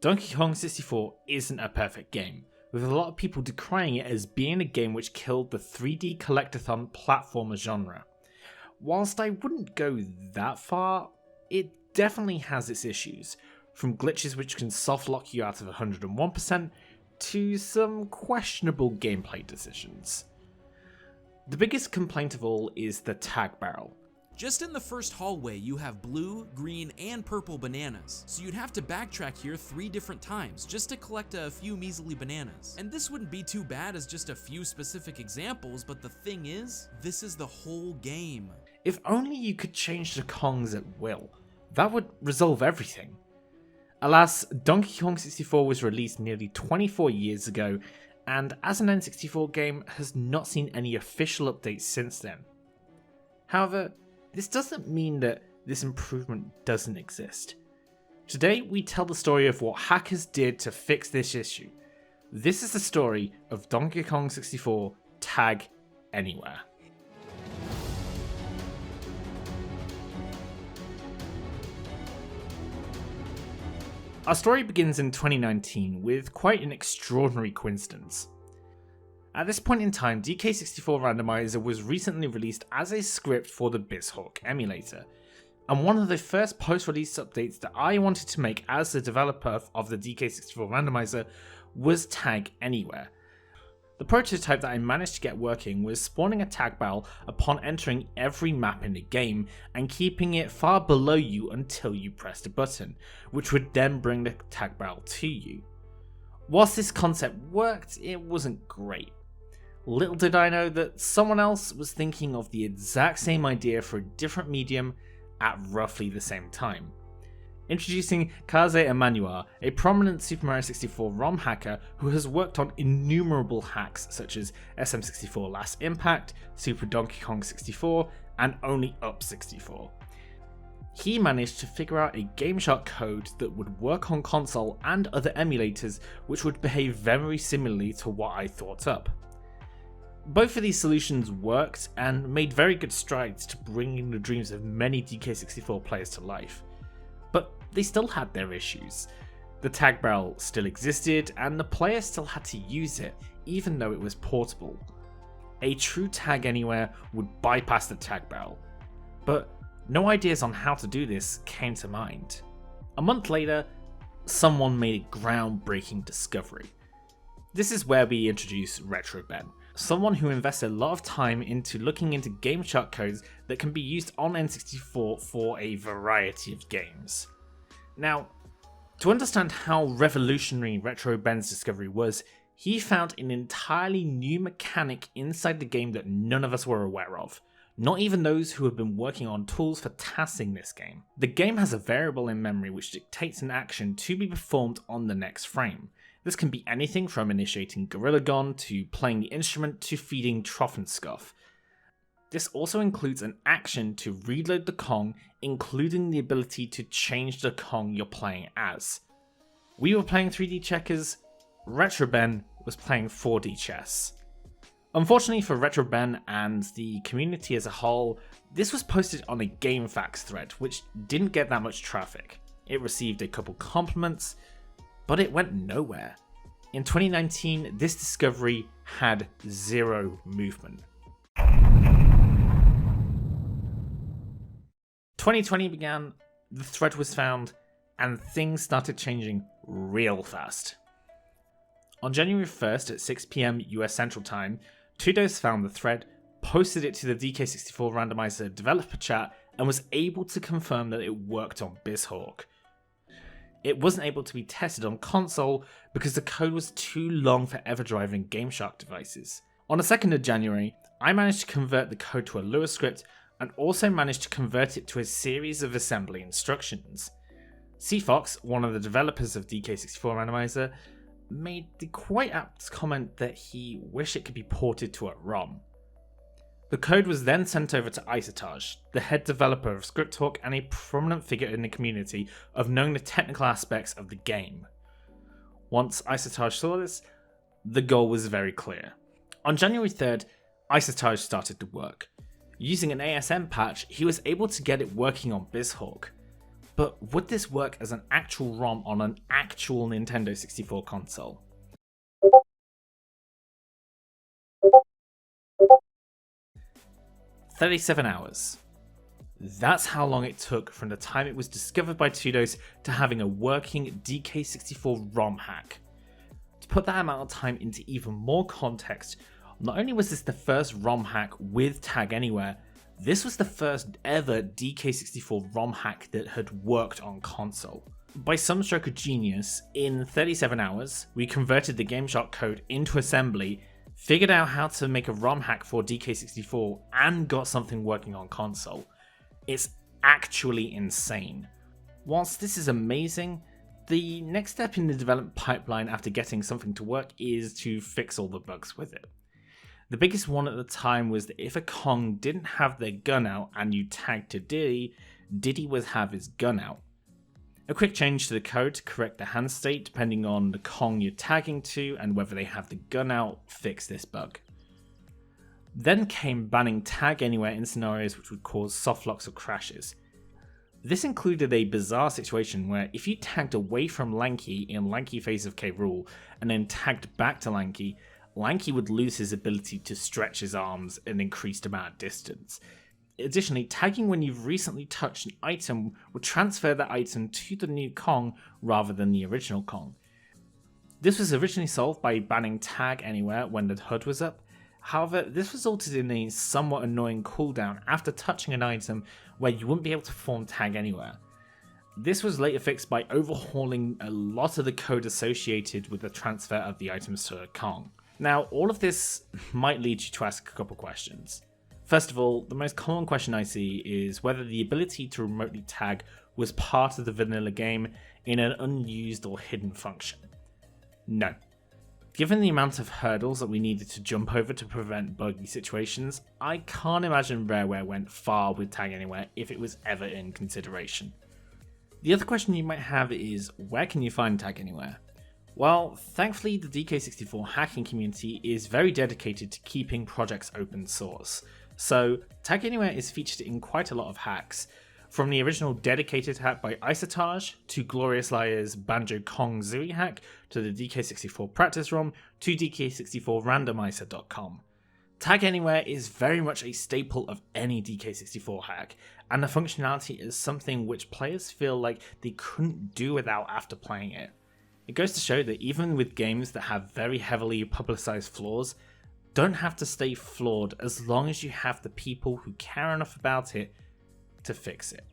Donkey Kong 64 isn't a perfect game, with a lot of people decrying it as being a game which killed the 3D collectathon platformer genre. Whilst I wouldn't go that far, it definitely has its issues, from glitches which can soft lock you out of 101% to some questionable gameplay decisions. The biggest complaint of all is the tag barrel. Just in the first hallway, you have blue, green, and purple bananas, so you'd have to backtrack here 3 different times just to collect a few measly bananas. And this wouldn't be too bad as just a few specific examples, but the thing is, this is the whole game. If only you could change the Kongs at will, that would resolve everything. Alas, Donkey Kong 64 was released nearly 24 years ago, and as an N64 game has not seen any official updates since then. However, this doesn't mean that this improvement doesn't exist. Today we tell the story of what hackers did to fix this issue. This is the story of Donkey Kong 64 Tag Anywhere. Our story begins in 2019 with quite an extraordinary coincidence. At this point in time, DK64 Randomizer was recently released as a script for the BizHawk emulator, and one of the first post-release updates that I wanted to make as the developer of the DK64 Randomizer was Tag Anywhere. The prototype that I managed to get working was spawning a tag barrel upon entering every map in the game and keeping it far below you until you pressed a button, which would then bring the tag barrel to you. Whilst this concept worked, it wasn't great. Little did I know that someone else was thinking of the exact same idea for a different medium at roughly the same time. Introducing Kaze Emanuar, a prominent Super Mario 64 ROM hacker who has worked on innumerable hacks such as SM64 Last Impact, Super Donkey Kong 64, and Only Up 64. He managed to figure out a gameshark code that would work on console and other emulators which would behave very similarly to what I thought up. Both of these solutions worked and made very good strides to bringing the dreams of many DK64 players to life. But they still had their issues. The tag barrel still existed and the player still had to use it, even though it was portable. A true Tag Anywhere would bypass the tag barrel, but no ideas on how to do this came to mind. A month later, someone made a groundbreaking discovery. This is where we introduce Retroben, someone who invested a lot of time into looking into gameshark codes that can be used on N64 for a variety of games. Now, to understand how revolutionary Retroben's discovery was, he found an entirely new mechanic inside the game that none of us were aware of, not even those who have been working on tools for tasking this game. The game has a variable in memory which dictates an action to be performed on the next frame. This can be anything from initiating Gorilla Gon to playing the instrument to feeding Trough and Scuff. This also includes an action to reload the Kong, including the ability to change the Kong you're playing as. We were playing 3D checkers, Retroben was playing 4D chess. Unfortunately for Retroben and the community as a whole, this was posted on a GameFAQs thread which didn't get that much traffic. It received a couple compliments, but it went nowhere. In 2019, this discovery had zero movement. 2020 began, the thread was found, and things started changing real fast. On January 1st at 6 PM US Central Time, Tudos found the thread, posted it to the DK64 Randomizer developer chat, and was able to confirm that it worked on BizHawk. It wasn't able to be tested on console because the code was too long for EverDrive and GameShark devices. On the 2nd of January, I managed to convert the code to a Lua script and also managed to convert it to a series of assembly instructions. CFox, one of the developers of DK64 Randomizer, made the quite apt comment that he wished it could be ported to a ROM. The code was then sent over to Isotarge, the head developer of ScriptHawk and a prominent figure in the community of knowing the technical aspects of the game. Once Isotarge saw this, the goal was very clear. On January 3rd, Isotarge started to work. Using an ASM patch, he was able to get it working on BizHawk. but would this work as an actual ROM on an actual Nintendo 64 console? "37 hours. That's how long it took from the time it was discovered by Tudos to having a working DK64 ROM hack. To put that amount of time into even more context, not only was this the first ROM hack with Tag Anywhere, this was the first ever DK64 ROM hack that had worked on console. By some stroke of genius, in 37 hours, we converted the gameshark code into assembly, figured out how to make a ROM hack for DK64, and got something working on console. It's actually insane. Whilst this is amazing, the next step in the development pipeline after getting something to work is to fix all the bugs with it. The biggest one at the time was that if a Kong didn't have their gun out and you tagged to Diddy, Diddy would have his gun out. A quick change to the code to correct the hand state depending on the Kong you're tagging to and whether they have the gun out fixed this bug. Then came banning Tag Anywhere in scenarios which would cause softlocks or crashes. This included a bizarre situation where if you tagged away from Lanky in Lanky phase of K. Rool and then tagged back to Lanky, Lanky would lose his ability to stretch his arms an increased amount of distance. Additionally, tagging when you've recently touched an item would transfer that item to the new Kong rather than the original Kong. This was originally solved by banning Tag Anywhere when the HUD was up. However, this resulted in a somewhat annoying cooldown after touching an item where you wouldn't be able to perform Tag Anywhere. This was later fixed by overhauling a lot of the code associated with the transfer of the items to a Kong. Now, all of this might lead you to ask a couple questions. First of all, the most common question I see is whether the ability to remotely tag was part of the vanilla game in an unused or hidden function. No. Given the amount of hurdles that we needed to jump over to prevent buggy situations, I can't imagine Rareware went far with Tag Anywhere if it was ever in consideration. The other question you might have is, where can you find Tag Anywhere? Well, thankfully the DK64 hacking community is very dedicated to keeping projects open source, so Tag Anywhere is featured in quite a lot of hacks, from the original dedicated hack by Isotarge, to GloriousLiar's Banjo Kong Zooey hack, to the DK64 practice ROM, to DK64randomizer.com. Tag Anywhere is very much a staple of any DK64 hack, and the functionality is something which players feel like they couldn't do without after playing it. It goes to show that even with games that have very heavily publicized flaws, don't have to stay flawed as long as you have the people who care enough about it to fix it.